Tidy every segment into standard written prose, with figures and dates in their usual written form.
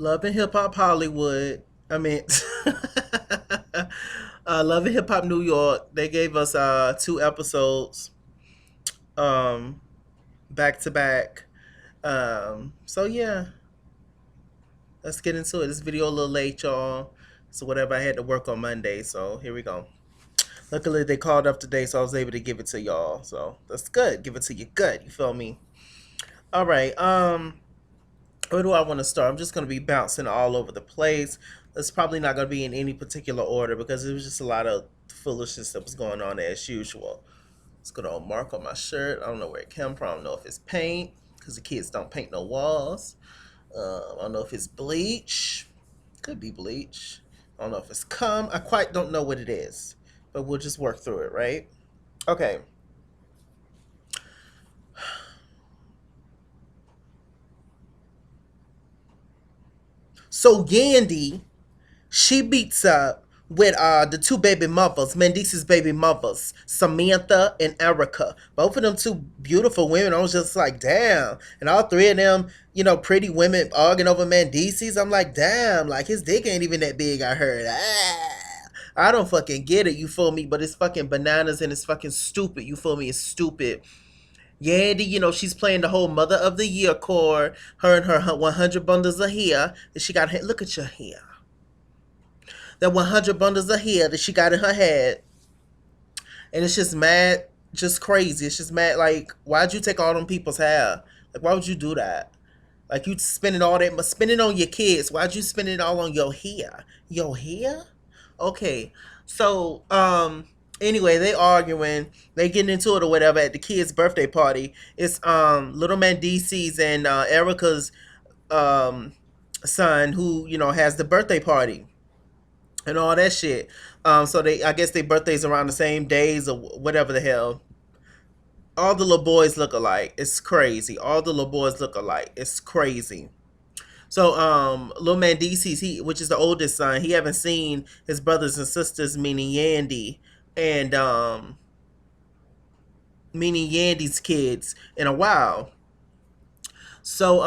Love and Hip Hop Hollywood. I mean, Love and Hip Hop New York. They gave us 2 episodes, um, back to back. So yeah, let's get into it. This video a little late, y'all. So whatever, I had to work on Monday. So here we go. Luckily they called up today, so I was able to give it to y'all. So that's good. Give it to you good. You feel me? All right. Where do I want to start? I'm just going to be bouncing all over the place. It's probably not going to be in any particular order because it was just a lot of foolishness that was going on as usual. Let's go to mark on my shirt. I don't know where it came from. I don't know if it's paint because the kids don't paint no walls. I don't know if it's bleach. Could be bleach. I don't know if it's cum. I quite don't know what it is, but we'll just work through it, right? Okay. So Yandy, she beats up with the two baby mothers, Mendice's baby mothers, Samantha and Erica. Both of them two beautiful women. I was just like, damn. And all three of them, pretty women arguing over Mendice's. I'm like, damn, like his dick ain't even that big, I heard. I don't fucking get it, you feel me? But it's fucking bananas and it's fucking stupid, you feel me? It's stupid. Yandy, she's playing the whole Mother of the Year core. Her and her 100 bundles of hair that she got. Look at your hair. That 100 bundles of hair that she got in her head. And it's just mad, just crazy. It's just mad. Like, why'd you take all them people's hair? Like, why would you do that? Like, you spending all that, spending on your kids. Why'd you spend it all on your hair? Your hair? Okay. So, anyway, they arguing, they getting into it or whatever at the kid's birthday party. It's little Mandisi's and Erica's son who, has the birthday party and all that shit. So I guess their birthdays around the same days or whatever the hell. All the little boys look alike. It's crazy. All the little boys look alike. It's crazy. So, little man DC's, which is the oldest son, he haven't seen his brothers and sisters, and meaning Yandy's kids, in a while. So,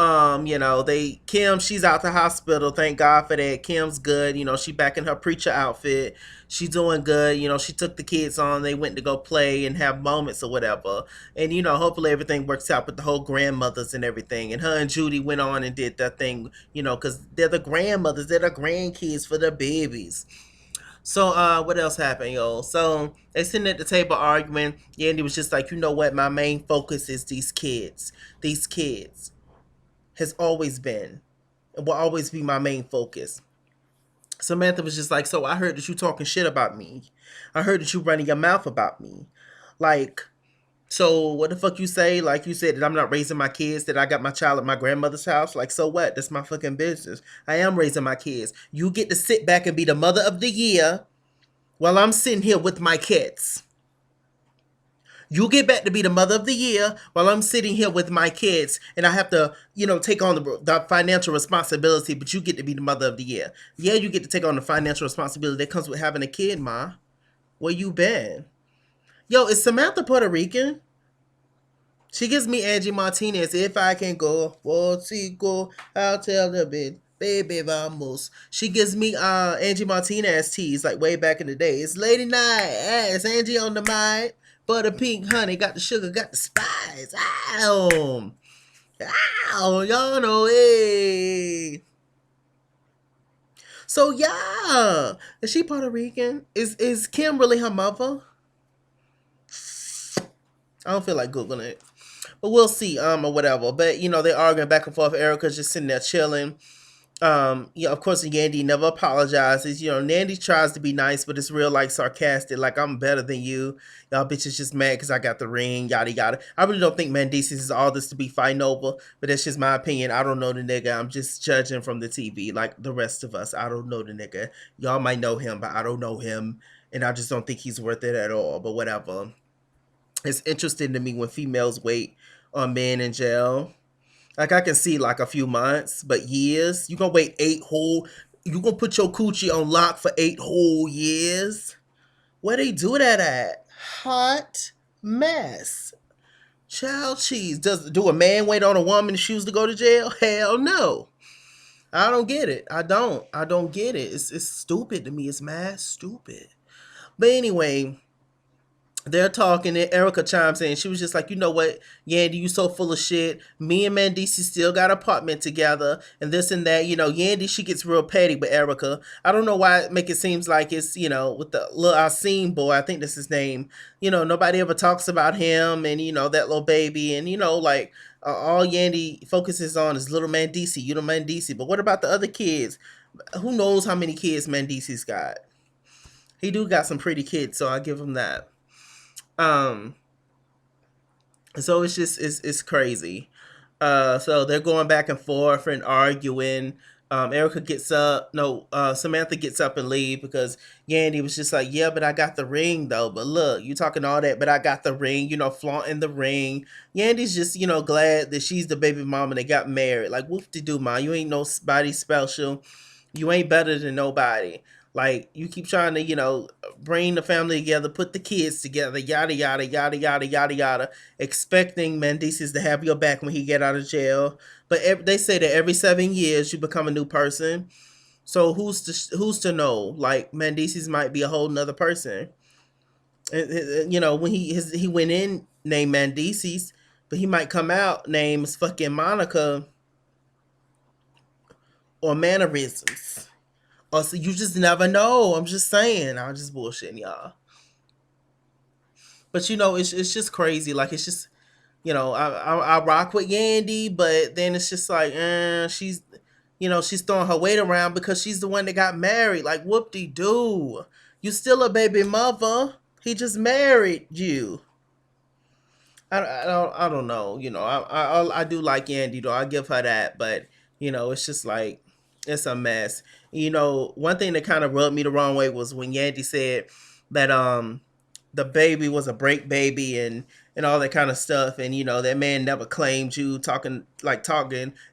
Kim, she's out the hospital. Thank God for that. Kim's good. She back in her preacher outfit. She doing good. She took the kids on. They went to go play and have moments or whatever. And, hopefully everything works out with the whole grandmothers and everything. And her and Judy went on and did that thing, because they're the grandmothers. They're the grandkids for the babies. So, what else happened, yo? So, they sitting at the table arguing. Yandy was just like, you know what? My main focus is these kids. These kids has always been and will always be my main focus. Samantha was just like, so I heard that you talking shit about me. I heard that you running your mouth about me. Like, so what the fuck you say? Like you said that I'm not raising my kids, that I got my child at my grandmother's house. Like, so what? That's my fucking business. I am raising my kids. You get to sit back and be the Mother of the Year while I'm sitting here with my kids. You get back to be the Mother of the Year while I'm sitting here with my kids and I have to, take on the financial responsibility, but you get to be the Mother of the Year. Yeah, you get to take on the financial responsibility that comes with having a kid, Ma. Where you been? Yo, is Samantha Puerto Rican? She gives me Angie Martinez. If I can go, go, I'll tell the bitch. Baby vamos. She gives me Angie Martinez teas like way back in the day. It's lady night. It's Angie on the mind. Butter pink honey, got the sugar, got the spice. Ow. Ow, y'all know, hey. So yeah. Is she Puerto Rican? Is Kim really her mother? I don't feel like Googling it. But we'll see, or whatever. But they're arguing back and forth. Erica's just sitting there chilling. Of course, Yandy never apologizes. Nandy tries to be nice, but it's real like sarcastic, like I'm better than you. Y'all bitches just mad because I got the ring, yada yada. I really don't think Mendices is all this to be fighting over, but that's just my opinion. I don't know the nigga. I'm just judging from the TV, like the rest of us. I don't know the nigga. Y'all might know him, but I don't know him, and I just don't think he's worth it at all. But whatever. It's interesting to me when females wait on men in jail. Like I can see like a few months, but years. You gonna wait 8 whole? You gonna put your coochie on lock for 8 whole years? Where they do that at? Hot mess. Child cheese. Do a man wait on a woman's shoes to go to jail? Hell no. I don't get it. I don't get it. It's stupid to me. It's mad stupid. But anyway, they're talking and Erica chimes in. She was just like, you know what, Yandy, you so full of shit. Me and Mandisi still got an apartment together and this and that. Yandy, she gets real petty with Erica. I don't know why it make it seems like it's, with the little Asim boy, I think that's his name. Nobody ever talks about him and, that little baby. And, like, all Yandy focuses on is little Mandisi, Mandisi. But what about the other kids? Who knows how many kids Mandisi's got? He do got some pretty kids, so I give him that. Um, so it's crazy. So they're going back and forth and arguing. Erica gets up. No, Samantha gets up and leave because Yandy was just like, yeah, but I got the ring though. But look, you talking all that, but I got the ring. Flaunting the ring. Yandy's just glad that she's the baby mama and they got married. Like whoop de doo, ma. You ain't nobody special. You ain't better than nobody. Like you keep trying to, bring the family together, put the kids together, yada yada yada yada yada yada, expecting Mendices to have your back when he get out of jail. But they say that every 7 years you become a new person. So who's to know? Like Mendices might be a whole nother person. When he went in named Mendices, but he might come out named fucking Monica or mannerisms. Or so you just never know. I'm just saying. I'm just bullshitting y'all. But it's just crazy. Like it's just I rock with Yandy, but then it's just like she's throwing her weight around because she's the one that got married. Like whoop de doo, you still a baby mother. He just married you. I don't know. I do like Yandy though. I give her that, but it's just like it's a mess. One thing that kind of rubbed me the wrong way was when Yandy said that the baby was a break baby and all that kind of stuff, and that man never claimed you, talking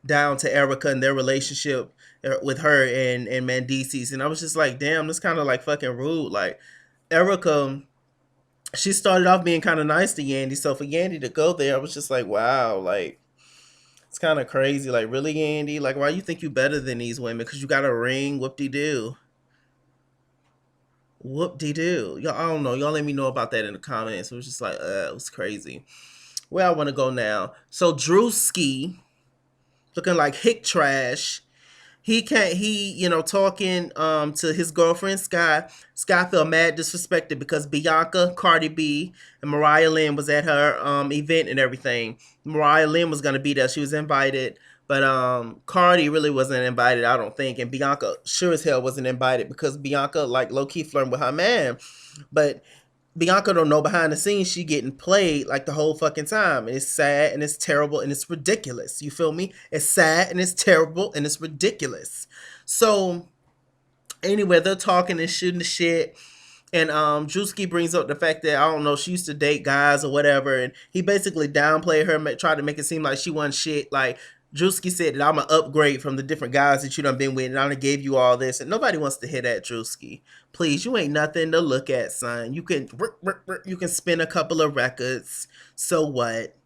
down to Erica and their relationship with her and Mendices, and I was just like, damn, that's kind of like fucking rude. Like Erica, she started off being kind of nice to Yandy. So for Yandy to go there, I was just like, wow, like it's kind of crazy. Like really, Yandy? Like why you think you better than these women? Because you got a ring? Whoop de doo. Whoop de doo. Y'all, I don't know. Y'all let me know about that in the comments. It was just like, it was crazy. Where I want to go now? So Drewski, looking like hick trash. He talking to his girlfriend Sky felt mad disrespected because Bianca, Cardi B, and Mariah Lynn was at her event and everything. Mariah Lynn was gonna be there. She was invited, but Cardi really wasn't invited, I don't think, and Bianca sure as hell wasn't invited because Bianca like low key flirting with her man. But Bianca don't know behind the scenes she getting played like the whole fucking time. And it's sad and it's terrible and it's ridiculous. You feel me? It's sad and it's terrible and it's ridiculous. So anyway, they're talking and shooting the shit. And Drewski brings up the fact that I don't know, she used to date guys or whatever, and he basically downplayed her, tried to make it seem like she wasn't shit. Like Drewski said that I'm an upgrade from the different guys that you done been with, and I done gave you all this, and nobody wants to hear that, Drewski. Please, you ain't nothing to look at, son. You can spin a couple of records. So what?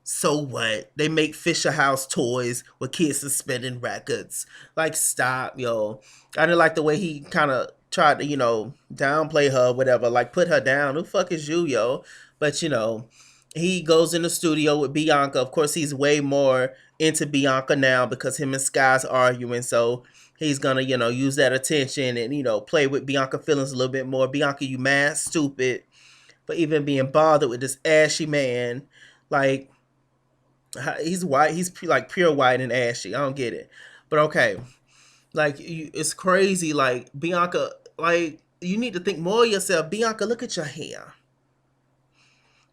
So what? They make Fisher House toys with kids suspending records. Like, stop, yo. I didn't like the way he kind of tried to, downplay her, whatever. Like, put her down. Who the fuck is you, yo? But, he goes in the studio with Bianca. Of course, he's way more into Bianca now because him and Sky's arguing. So he's gonna, use that attention and, play with Bianca feelings a little bit more. Bianca, you mad stupid for even being bothered with this ashy man. Like, he's white. He's like pure white and ashy. I don't get it, but okay. Like it's crazy. Like Bianca, like you need to think more of yourself. Bianca, look at your hair.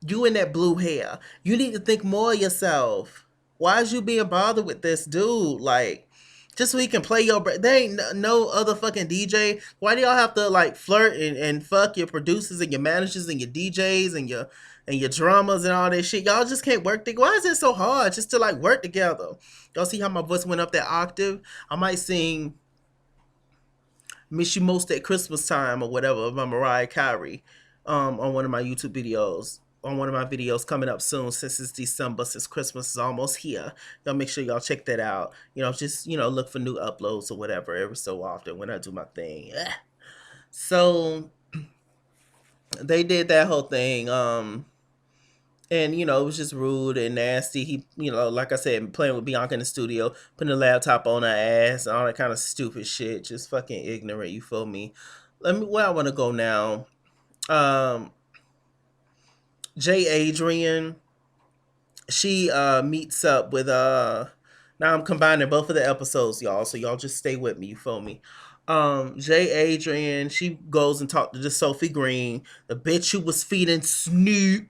You in that blue hair. You need to think more of yourself. Why is you being bothered with this dude? Like, just so he can play your. There ain't no other fucking DJ. Why do y'all have to like flirt and fuck your producers and your managers and your DJs and your drummers and all that shit? Y'all just can't work together. Why is it so hard just to like work together? Y'all see how my voice went up that octave? I might sing "Miss You Most at Christmas Time" or whatever by Mariah Carey on one of my YouTube videos on one of my videos coming up soon, since it's December, since Christmas is almost here. Y'all make sure y'all check that out. Just look for new uploads or whatever every so often when I do my thing. So they did that whole thing. And it was just rude and nasty. He, like I said, playing with Bianca in the studio, putting the laptop on her ass, and all that kind of stupid shit. Just fucking ignorant. You feel me? Where I want to go now. Um, J. Adrian, she meets up with Now I'm combining both of the episodes, y'all. So y'all just stay with me. You feel me? J. Adrian, she goes and talked to the Sophie Green, the bitch who was feeding Snoop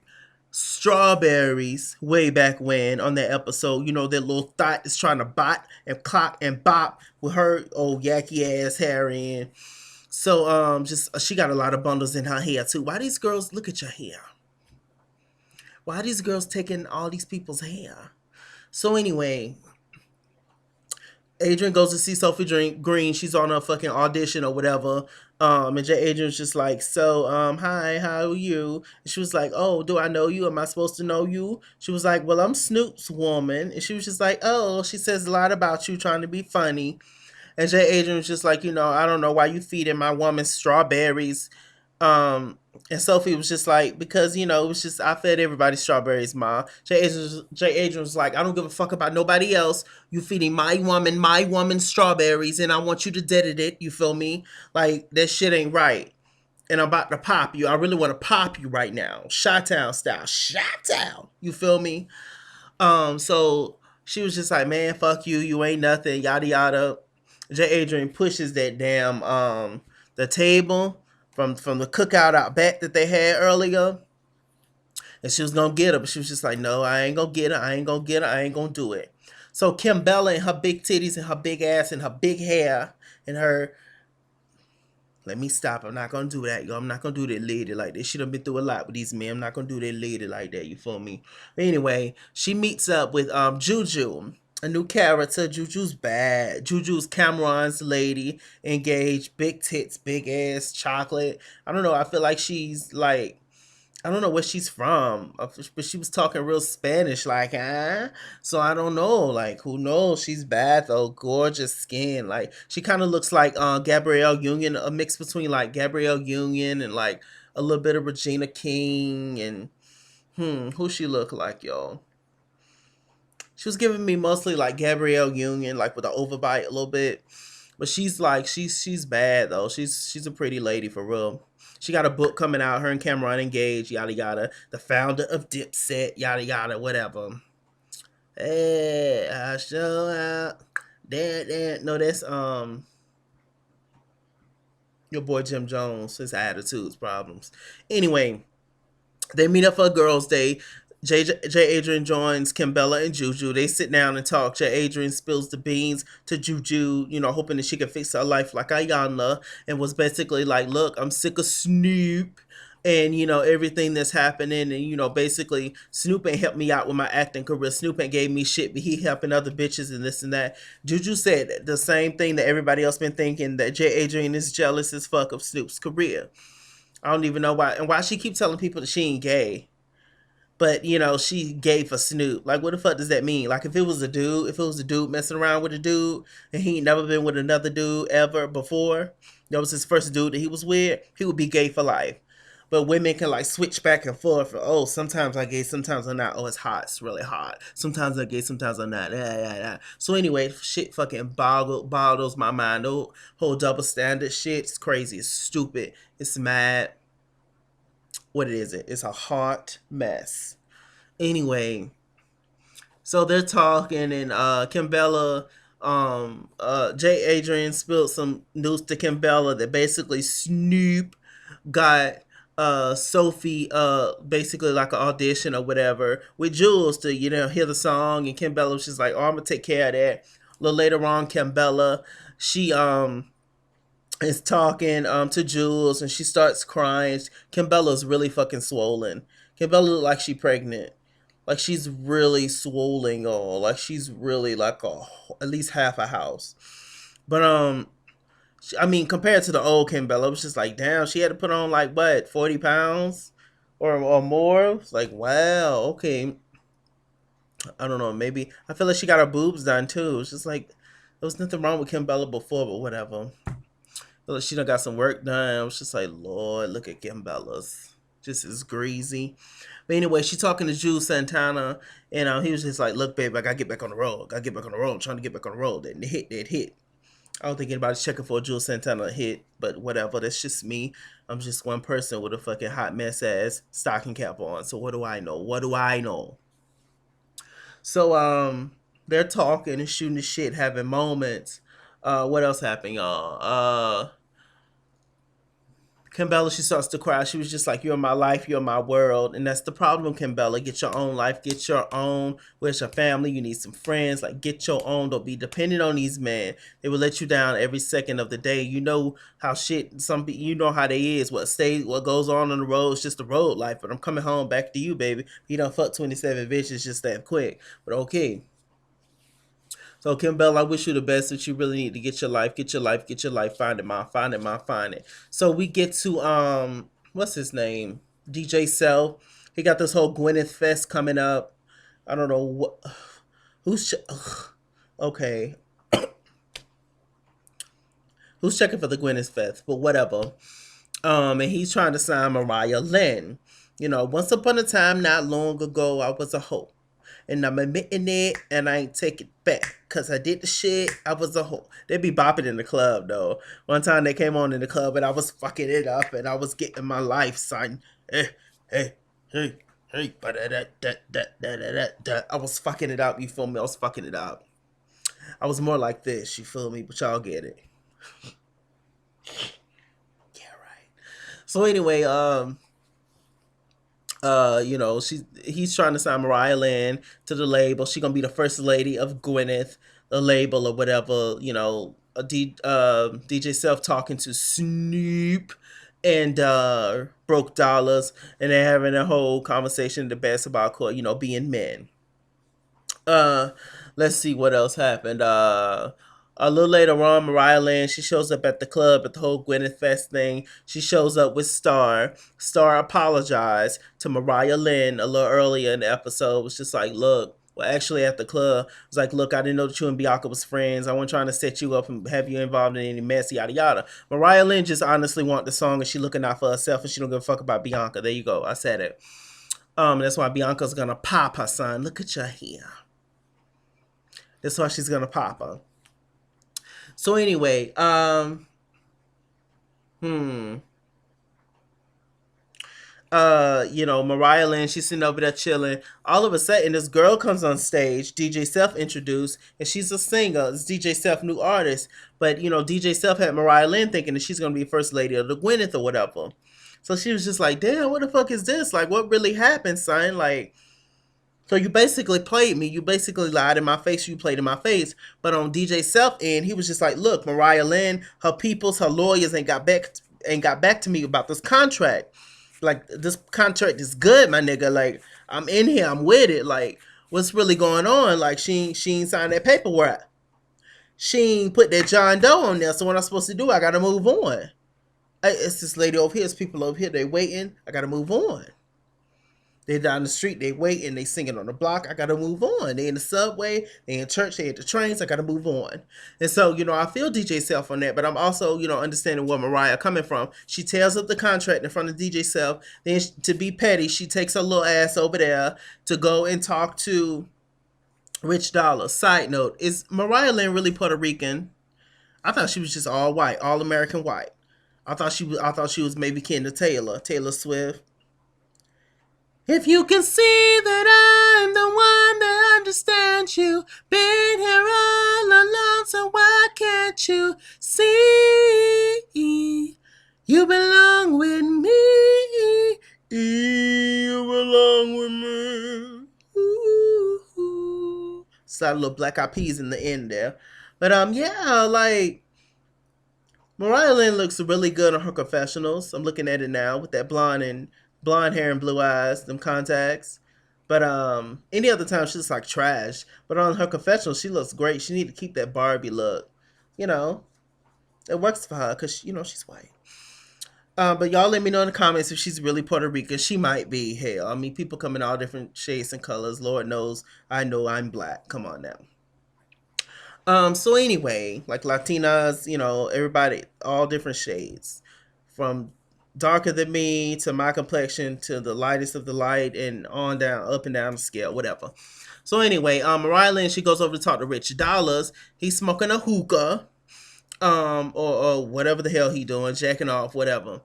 strawberries way back when on that episode. That little thought is trying to bot and clock and bop with her old yucky ass hair in. So just she got a lot of bundles in her hair too. Why these girls look at your hair? Why are these girls taking all these people's hair? So anyway, Adrian goes to see Sophie Green. She's on a fucking audition or whatever. And J. Adrian's just like, so, hi, how are you? And she was like, oh, do I know you? Am I supposed to know you? She was like, well, I'm Snoop's woman. And she was just like, oh, she says a lot about you, trying to be funny. And J. Adrian was just like, I don't know why you feeding my woman strawberries. And Sophie was just like, because it was just I fed everybody strawberries, ma. J. Adrian was like, I don't give a fuck about nobody else. You feeding my woman strawberries, and I want you to dead it. You feel me? Like that shit ain't right. And I'm about to pop you. I really want to pop you right now, Chi-Town style, Chi-Town. You feel me? So she was just like, man, fuck you. You ain't nothing. Yada yada. J. Adrian pushes that damn the table from the cookout out back that they had earlier, and she was gonna get her, but she was just like, no, I ain't gonna get her. I ain't gonna get her. I ain't gonna do it. So Kim Bella and her big titties and her big ass and her big hair and her let me stop. I'm not gonna do that, yo. I'm not gonna do that lady like that. She done been through a lot with these men. I'm not gonna do that lady like that. You feel me? But anyway, she meets up with Juju, a new character. Juju's bad. Juju's Cameron's lady, engaged, big tits, big ass, chocolate. I don't know. I feel like she's like I don't know where she's from, but she was talking real Spanish, like, huh? So I don't know, like, who knows? She's bad though, gorgeous skin. Like, she kind of looks like Gabrielle Union, a mix between like Gabrielle Union and like a little bit of Regina King. And who she look like, y'all? She was giving me mostly like Gabrielle Union, like with the overbite a little bit. But she's like she's bad though. She's a pretty lady for real. She got a book coming out. Her and Cameron engaged. Yada yada. The founder of Dipset. Yada yada. Whatever. Hey, I show out. That. No, that's your boy Jim Jones. His attitudes problems. Anyway, they meet up for a girls' day. J. Adrian joins Kimbella and Juju. They sit down and talk. J. Adrian spills the beans to Juju, hoping that she can fix her life like Ayanna, and was basically like, look, I'm sick of Snoop and, everything that's happening. And, basically, Snoop ain't helped me out with my acting career. Snoop ain't gave me shit, but he helping other bitches and this and that. Juju said the same thing that everybody else been thinking, that J. Adrian is jealous as fuck of Snoop's career. I don't even know why. And why she keep telling people that she ain't gay. But she gay for Snoop. Like, what the fuck does that mean? Like, if it was a dude messing around with a dude, and he ain't never been with another dude ever before, that was his first dude that he was with, he would be gay for life. But women can like switch back and forth. Oh, sometimes I gay, sometimes I'm not. Oh, it's hot. It's really hot. Sometimes I gay, sometimes I'm not. Yeah, yeah, yeah. So anyway, shit fucking boggles my mind. The whole double standard shit. It's crazy. It's stupid. It's mad. What is it? It's a hot mess. Anyway, so they're talking, and Kimbella, J. Adrian spilled some news to Kimbella that basically Snoop got Sophie basically like an audition or whatever with Jules to hear the song, and Kimbella was just like, oh, I'm gonna take care of that. A little later on, Kimbella, she is talking to Jules, and she starts crying. Kimbella's really fucking swollen. Kimbella look like she pregnant. Like she's really swollen, or like she's really like at least half a house. But I mean, compared to the old Kimbella, it was just like, damn, she had to put on like what, 40 pounds, or more. It's like, wow, okay. I don't know. Maybe I feel like she got her boobs done too. It's just like there was nothing wrong with Kim Bella before, but whatever. I feel like she done got some work done. I was just like, Lord, look at Kim Bella's. Just as greasy. But anyway, she talking to Jules Santana, and he was just like, "Look, babe, I gotta get back on the road. Gotta get back on the road. I'm trying to get back on the road. That hit, that hit." I don't think anybody's checking for a Jules Santana hit, but whatever. That's just me. I'm just one person with a fucking hot mess ass stocking cap on. So what do I know? What do I know? So they're talking and shooting the shit, having moments. What else happened, y'all? Kimbella, she starts to cry. She was just like, "You're my life, you're my world," and that's the problem, Kimbella. Get your own life, get your own. Where's your family? You need some friends. Like, get your own. Don't be dependent on these men. They will let you down every second of the day. You know how shit. You know how they is. What goes on the road is just the road life. But I'm coming home back to you, baby. You done fuck 27 bitches just that quick. But okay. So Kim Bell, I wish you the best, but you really need to get your life, get your life, get your life, find it, ma, find it, ma, find it. So we get to what's his name? DJ Cell. He got this whole Gwyneth Fest coming up. I don't know what who's okay. Who's checking for the Gwyneth Fest? But whatever. And he's trying to sign Mariah Lynn. You know, once upon a time, not long ago, I was a hoe. And I'm admitting it, and I ain't take it back. Cause I did the shit, I was a hoe. They be bopping in the club, though. One time they came on in the club, and I was fucking it up, and I was getting my life, son. Hey, hey, hey, hey, I was fucking it up, you feel me? I was fucking it up. I was more like this, you feel me? But y'all get it. Yeah, right. So anyway, he's trying to sign Mariah Lynn to the label. She gonna be the first lady of Gwyneth, the label or whatever. DJ Self talking to Snoop and Broke Dollars, and they're having a whole conversation in the basketball court. You know, being men. Uh, let's see what else happened. A little later on, Mariah Lynn, she shows up at the club at the whole Gwyneth Fest thing. She shows up with Star. Star apologized to Mariah Lynn a little earlier in the episode. It was just like, look, well, actually at the club, it was like, look, I didn't know that you and Bianca was friends. I wasn't trying to set you up and have you involved in any mess, yada yada. Mariah Lynn just honestly want the song, and she looking out for herself, and she don't give a fuck about Bianca. There you go. I said it. That's why Bianca's gonna pop her, son. Look at your hair. That's why she's gonna pop her. So anyway, hmm. Mariah Lynn, she's sitting over there chilling. All of a sudden, this girl comes on stage, DJ Self introduced, and she's a singer. It's DJ Self, new artist. But, DJ Self had Mariah Lynn thinking that she's going to be first lady of the Gwyneth or whatever. So she was just like, damn, what the fuck is this? Like, what really happened, son? Like, so you basically played me. You basically lied in my face. You played in my face. But on DJ Self end, he was just like, "Look, Mariah Lynn, her peoples, her lawyers ain't got back to me about this contract. Like this contract is good, my nigga. Like I'm in here, I'm with it. Like what's really going on? Like she ain't signed that paperwork. She ain't put that John Doe on there. So what I'm supposed to do? I gotta move on. It's this lady over here. It's people over here. They waiting. I gotta move on. They down the street, they waiting, they singing on the block. I gotta move on. They in the subway, they in church, they at the trains. I gotta move on. And so, I feel DJ Self on that, but I'm also, understanding where Mariah coming from. She tears up the contract in front of DJ Self. Then, to be petty, she takes her little ass over there to go and talk to Rich Dollar. Side note: is Mariah Lynn really Puerto Rican? I thought she was just all white, all American white. I thought she was maybe kin to Taylor Swift. If you can see that I'm the one that understands you, been here all along, so why can't you see? You belong with me. You belong with me. Ooh. Slide a little Black Eyed Peas in the end there. But yeah, like Mariah Lynn looks really good on her confessionals. I'm looking at it now with that blonde hair and blue eyes, them contacts. But any other time she looks like trash. But on her confessional, she looks great. She need to keep that Barbie look. You know, it works for her because she's white. But y'all let me know in the comments if she's really Puerto Rican. She might be. Hell, I mean, people come in all different shades and colors. Lord knows, I know I'm black. Come on now. So anyway, like Latinas, everybody, all different shades, from darker than me to my complexion to the lightest of the light and on down, up and down the scale, whatever. So anyway, Mariah Lynn, she goes over to talk to Rich Dollars. He's smoking a hookah, or whatever the hell he doing, jacking off, whatever.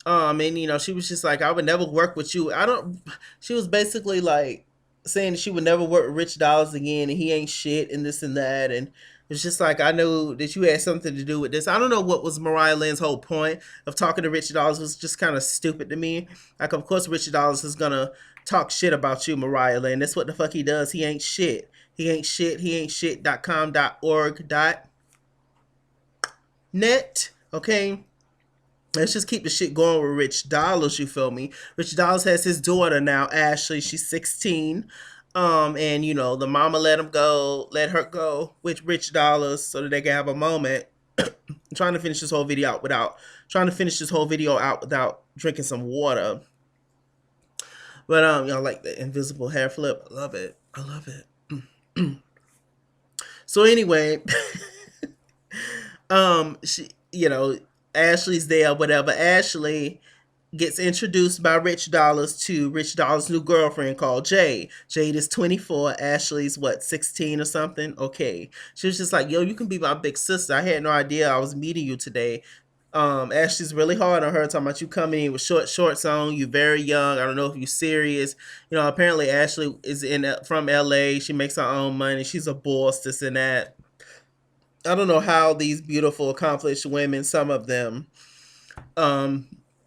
And she was just like, I would never work with you. I don't. She was basically like saying that she would never work with Rich Dollars again, and he ain't shit, and this and that, and it's just like, I knew that you had something to do with this. I don't know what was Mariah Lynn's whole point of talking to Rich Dollars. It was just kind of stupid to me. Like, of course, Rich Dollars is gonna talk shit about you, Mariah Lynn. That's what the fuck he does. He ain't shit. He ain't shit. He ain't shit.com.org.net. Okay. Let's just keep the shit going with Rich Dollars, you feel me? Rich Dollars has his daughter now, Ashley. She's 16. And the mama let her go with Rich Dollars so that they can have a moment. I'm trying to finish this whole video out without drinking some water. But y'all like the invisible hair flip? I love it. I love it. So anyway, she, Ashley's there, whatever. Ashley gets introduced by Rich Dollars to Rich Dollars' new girlfriend called Jade. Jade is 24. Ashley's 16 or something? Okay. She was just like, yo, you can be my big sister. I had no idea I was meeting you today. Ashley's really hard on her, talking about you coming in with short shorts on. You very young. I don't know if you're serious. Apparently Ashley is from LA. She makes her own money. She's a boss, this and that. I don't know how these beautiful, accomplished women, some of them,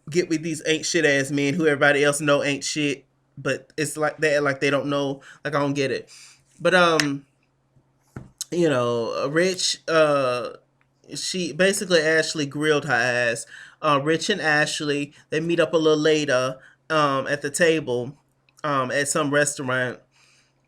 get with these ain't shit ass men who everybody else know ain't shit, but it's like like they don't know. Like, I don't get it. But Rich, she basically, Ashley grilled her ass. Rich and Ashley, they meet up a little later, at the table, at some restaurant,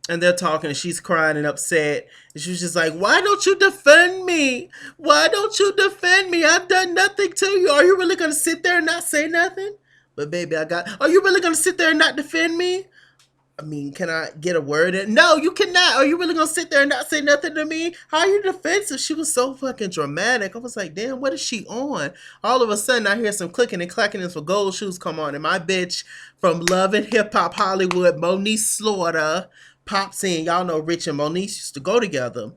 and they're talking, and she's crying and upset, and she was just like, why don't you defend me? Why don't you defend me? I've done nothing to you. Are you really gonna sit there and not say nothing? But baby, are you really gonna sit there and not defend me? I mean, can I get a word in? No, you cannot. Are you really gonna sit there and not say nothing to me? How are you defensive? She was so fucking dramatic. I was like, damn, what is she on? All of a sudden, I hear some clicking and clacking as for gold shoes come on, and my bitch from Love and Hip Hop Hollywood, Moniece Slaughter, pops in. Y'all know Rich and Moniece used to go together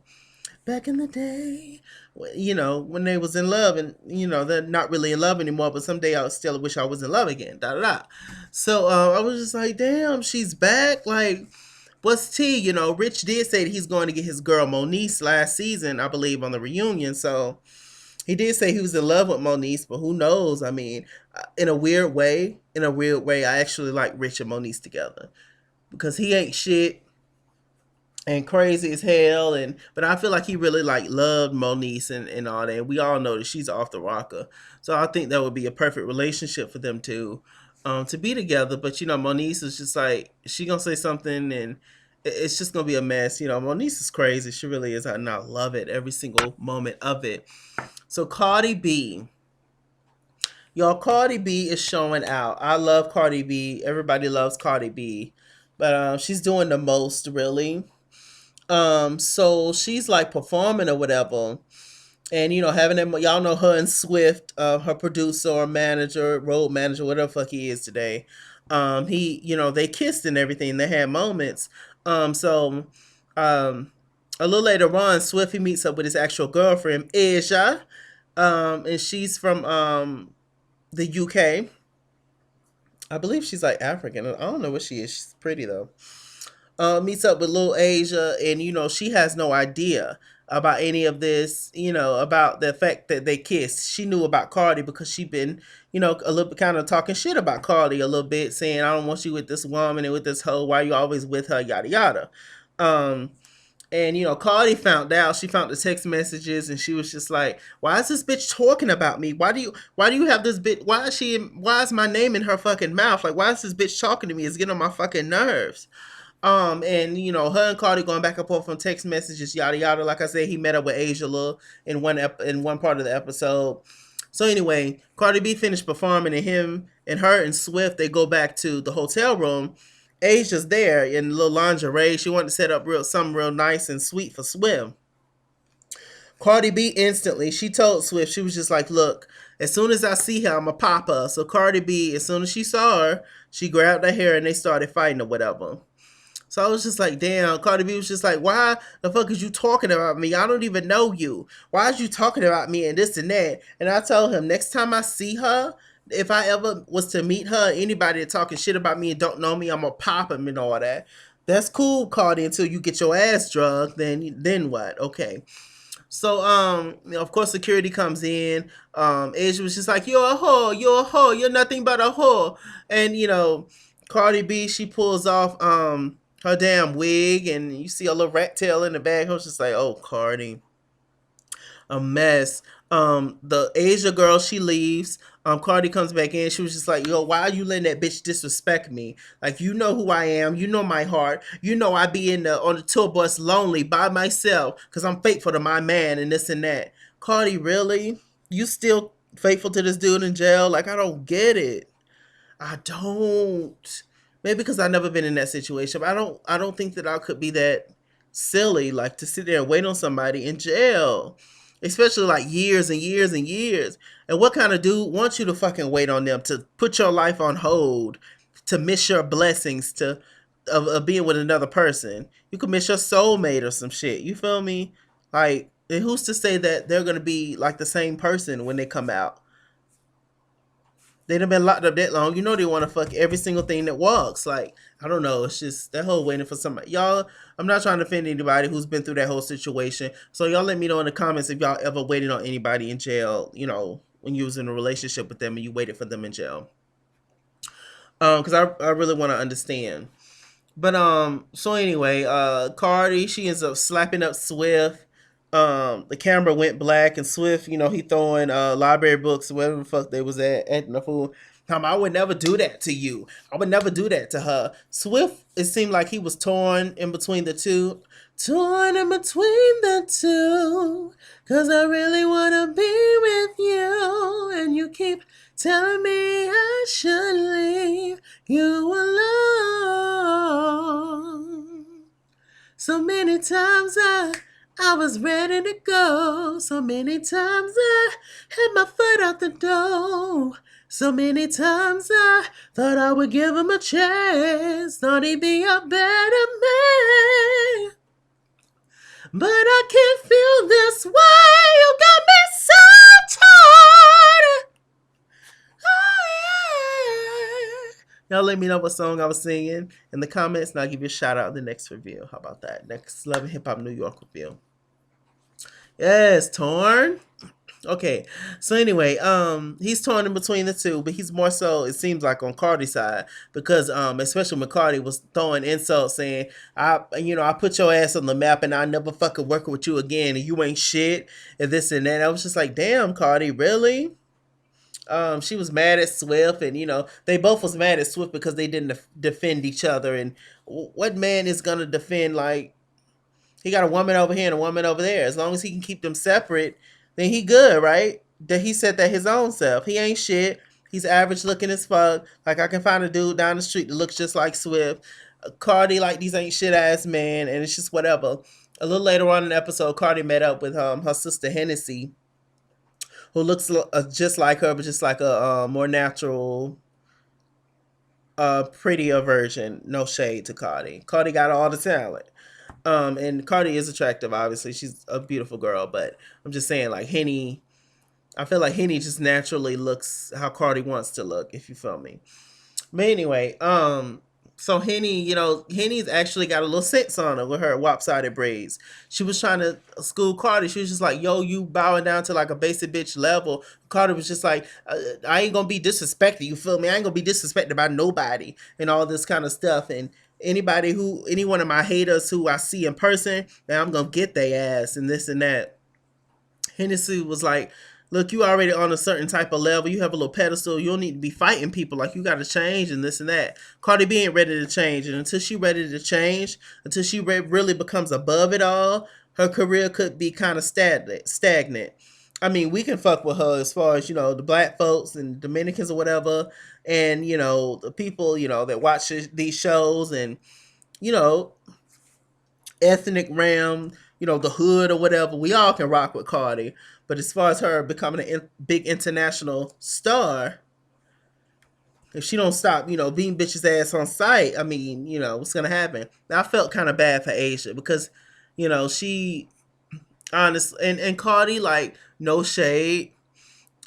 back in the day, when they was in love, and they're not really in love anymore, but someday I still wish I was in love again, da da da. So I was just like, damn, she's back. Like, what's tea? Rich did say that he's going to get his girl Moniece last season, I believe, on the reunion. So he did say he was in love with Moniece, but who knows? I mean, in a weird way, I actually like Rich and Moniece together, because he ain't shit and crazy as hell, but I feel like he really like loved Moniece and all that. We all know that she's off the rocker, so I think that would be a perfect relationship for them to be together. But Moniece is just like, she gonna say something, and it's just gonna be a mess. Moniece is crazy, she really is, and I love it, every single moment of it. So Cardi B, y'all, Cardi B is showing out. I love Cardi B. Everybody loves Cardi B, but she's doing the most, really. So she's like performing or whatever, and having them, y'all know her and Swift, her producer or manager, road manager, whatever the fuck he is today. He, they kissed and everything. They had moments. So a little later on, Swift, he meets up with his actual girlfriend, Asia, and she's from the UK. I believe she's like African. I don't know what she is. She's pretty though. Meets up with Lil Asia, and she has no idea about any of this, about the fact that they kissed. She knew about Cardi because she been, a little bit kind of talking shit about Cardi a little bit, saying, I don't want you with this woman and with this hoe. Why you always with her? Yada yada. And Cardi found out. She found the text messages, and she was just like, "Why is this bitch talking about me? Why do you have this bitch? Why is my name in her fucking mouth? Like, why is this bitch talking to me? It's getting on my fucking nerves." And her and Cardi going back and forth on text messages, yada yada. Like I said, he met up with Asia Lil in one part of the episode. So anyway, Cardi B finished performing, and him and her and Swift, they go back to the hotel room. Asia's there in a little lingerie. She wanted to set up something real nice and sweet for Swift. Cardi B instantly, she told Swift, she was just like, look, as soon as I see her, I'm going to pop her. So Cardi B, as soon as she saw her, she grabbed her hair and they started fighting or whatever. So I was just like, damn, Cardi B was just like, why the fuck is you talking about me? I don't even know you. Why is you talking about me and this and that? And I told him, next time I see her, if I ever was to meet her, anybody that talking shit about me and don't know me, I'm gonna pop him and all that. That's cool, Cardi, until you get your ass drugged, then what? Okay. So of course security comes in. Asia was just like, you're a whore, you're a whore, you're nothing but a whore. And Cardi B, she pulls off her damn wig, and you see a little rat tail in the bag. I was just like, oh, Cardi, a mess. The Asia girl, she leaves. Cardi comes back in. She was just like, yo, why are you letting that bitch disrespect me? Like, you know who I am. You know my heart. You know I be on the tour bus lonely by myself because I'm faithful to my man and this and that. Cardi, really? You still faithful to this dude in jail? Like, I don't get it. I don't. Maybe because I've never been in that situation. But I don't think that I could be that silly, like to sit there and wait on somebody in jail. Especially like years and years and years. And what kind of dude wants you to fucking wait on them, to put your life on hold, to miss your blessings, of being with another person? You could miss your soulmate or some shit. You feel me? Like, and who's to say that they're gonna be like the same person when they come out? They done been locked up that long. You know they want to fuck every single thing that walks. Like, I don't know. It's just that whole waiting for somebody. Y'all, I'm not trying to offend anybody who's been through that whole situation. So y'all let me know in the comments if y'all ever waited on anybody in jail, when you was in a relationship with them and you waited for them in jail. Because I really want to understand. But so anyway, Cardi, she ends up slapping up Swift. The camera went black, and Swift, he throwing library books, wherever the fuck they was at, acting the fool. I would never do that to you. I would never do that to her. Swift, it seemed like he was torn in between the two. Torn in between the two. Cause I really wanna be with you. And you keep telling me I should leave you alone. So many times I was ready to go. So many times I had my foot out the door. So many times I thought I would give him a chance. Thought he'd be a better man. But I can't feel this way. You got me so tired. Oh, yeah. Y'all let me know what song I was singing in the comments, and I'll give you a shout out in the next review. How about that? Next Love and Hip Hop New York review. Yes, torn. Okay, so anyway, he's torn in between the two, but he's more so, it seems like, on Cardi's side, because especially when Cardi was throwing insults, saying, I put your ass on the map and I never fucking working with you again, and you ain't shit, and this and that. I was just like, damn, Cardi, really? She was mad at Swift, and they both was mad at Swift because they didn't defend each other. And what man is gonna defend, like, he got a woman over here and a woman over there? As long as he can keep them separate, then he good, right? That he said that his own self. He ain't shit. He's average looking as fuck. Like, I can find a dude down the street that looks just like Swift. Cardi, like, these ain't shit ass man, and it's just whatever. A little later on in the episode, Cardi met up with her sister Hennessy, who looks just like her, but just like a more natural, prettier version. No shade to Cardi. Cardi got all the talent. And Cardi is attractive, obviously. She's a beautiful girl, but I'm just saying, like, Henny, I feel like Henny just naturally looks how Cardi wants to look, if you feel me. But anyway, so Henny's actually got a little sense on her with her wop-sided braids. She was trying to school Cardi. She was just like, yo, you bowing down to like a basic bitch level. Cardi was just like, I ain't gonna be disrespected, you feel me? I ain't gonna be disrespected by nobody and all this kind of stuff. And any one of my haters who I see in person, man, I'm gonna get their ass and this and that. Hennessy was like, look, you already on a certain type of level. You have a little pedestal. You don't need to be fighting people. Like, you got to change and this and that. Cardi B ain't ready to change. And until she ready to change, until she really becomes above it all, her career could be kind of stagnant. I mean, we can fuck with her as far as, the black folks and Dominicans or whatever, and, the people, that watch these shows, and, you know, ethnic realm, the hood or whatever, we all can rock with Cardi. But as far as her becoming a big international star, if she don't stop, beating bitches ass on sight, I mean, what's gonna happen? Now, I felt kind of bad for Asia because, she honest and Cardi, like, no shade.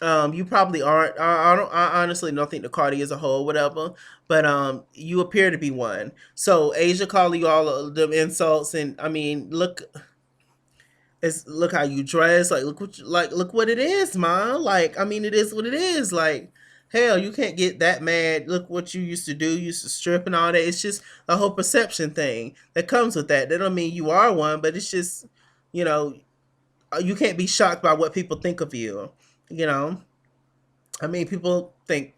You probably aren't. I honestly don't think the Cardi is a whole, whatever. But you appear to be one. So Asia calling you all of them insults, and I mean, look how you dress. Like, look what it is, man. Like, I mean, it is what it is. Like, hell, you can't get that mad. Look what you used to do. You used to strip and all that. It's just a whole perception thing that comes with that. That don't mean you are one, but it's just, you know, you can't be shocked by what people think of you. You know, I mean, people think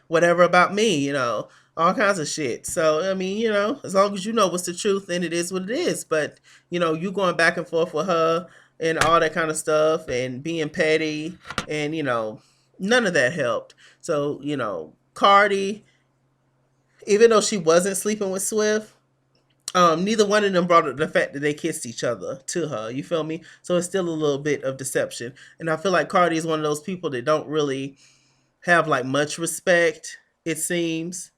whatever about me, all kinds of shit. So, I mean, as long as you know what's the truth, then it is what it is. But, you going back and forth with her and all that kind of stuff and being petty and, none of that helped. So, Cardi, even though she wasn't sleeping with Swift, neither one of them brought up the fact that they kissed each other to her. You feel me? So it's still a little bit of deception. And I feel like Cardi is one of those people that don't really have like much respect, it seems,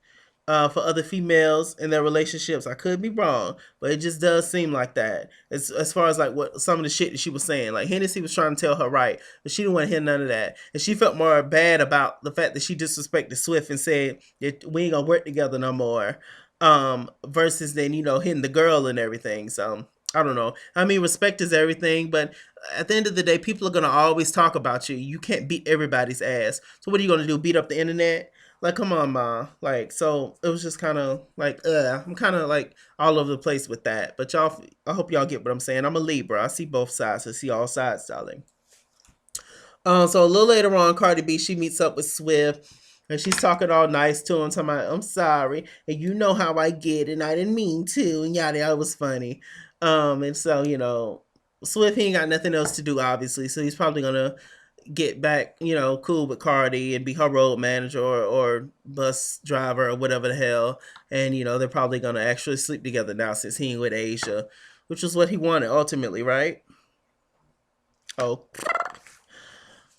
for other females in their relationships. I could be wrong, but it just does seem like that. As far as like what some of the shit that she was saying, like Hennessy was trying to tell her right, but she didn't want to hear none of that, and she felt more bad about the fact that she disrespected Swift and said that we ain't gonna work together no more, versus then hitting the girl and everything. So I don't know. I mean, respect is everything, but at the end of the day, people are gonna always talk about you. You can't beat everybody's ass. So what are you gonna do? Beat up the internet? Like, come on, ma. Like, so it was just kind of like, I'm kind of like all over the place with that. But y'all, I hope y'all get what I'm saying. I'm a Libra. I see both sides. I see all sides, darling. So a little later on, Cardi B, she meets up with Swift, and she's talking all nice to him, talking about, I'm sorry, and you know how I get, and I didn't mean to, and yada yada. It was funny. And so, Swift, he ain't got nothing else to do, obviously, so he's probably gonna get back, cool with Cardi and be her road manager or bus driver or whatever the hell. And, they're probably gonna actually sleep together now since he ain't with Asia, which is what he wanted ultimately, right? Oh.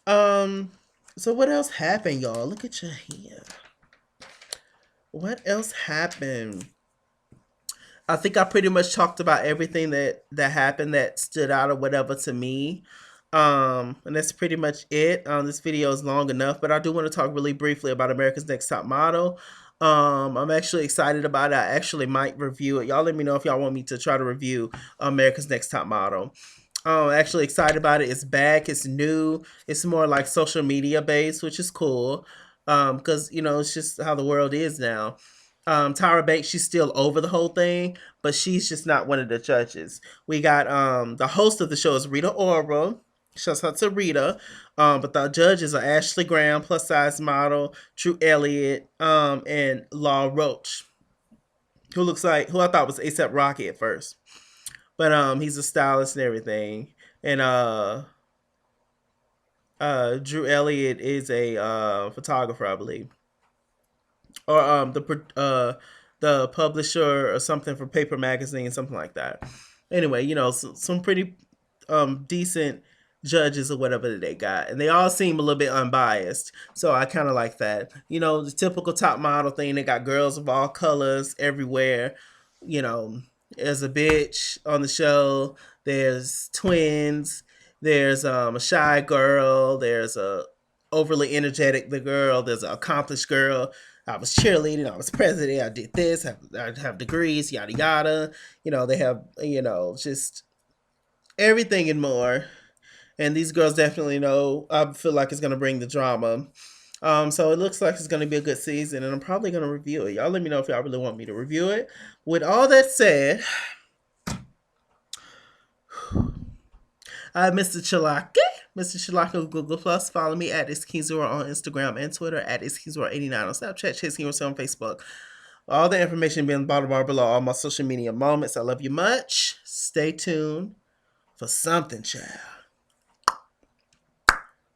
Um, so what else happened, y'all? Look at your hair. What else happened? I think I pretty much talked about everything that happened that stood out or whatever to me. And that's pretty much it. This video is long enough, but I do want to talk really briefly about America's Next Top Model. I'm actually excited about it. I actually might review it. Y'all let me know if y'all want me to try to review America's Next Top Model. Actually excited about it. It's back. It's new. It's more like social media based, which is cool. Because it's just how the world is now. Tyra Banks, she's still over the whole thing, but she's just not one of the judges. We got the host of the show is Rita Ora. Shouts out to Rita. But the judges are Ashley Graham, plus size model, Drew Elliott, and Law Roach, who I thought was ASAP Rocky at first. But he's a stylist and everything. And Drew Elliott is a photographer, I believe, or the publisher or something for Paper Magazine, something like that. Anyway, some pretty decent judges or whatever that they got, and they all seem a little bit unbiased. So I kind of like that. The typical top model thing. They got girls of all colors everywhere. You know, there's a bitch on the show. There's twins. There's a shy girl. There's a overly energetic the girl. There's an accomplished girl. I was cheerleading. I was president. I did this. I have degrees. Yada yada. They have just everything and more. And these girls definitely know. I feel like it's gonna bring the drama. So it looks like it's gonna be a good season, and I'm probably gonna review it. Y'all let me know if y'all really want me to review it. With all that said, Mr. Chilake. Mr. Chilake on Google Plus. Follow me at ITSKINGWORLD on Instagram and Twitter, at ITSKINGWORLD89 on Snapchat, ITSKINGWORLD on Facebook. All the information being in the bottom bar below, all my social media moments. I love you much. Stay tuned for something, child.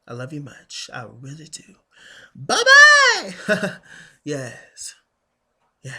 I love you much. I really do. Bye bye. Yes. Yeah.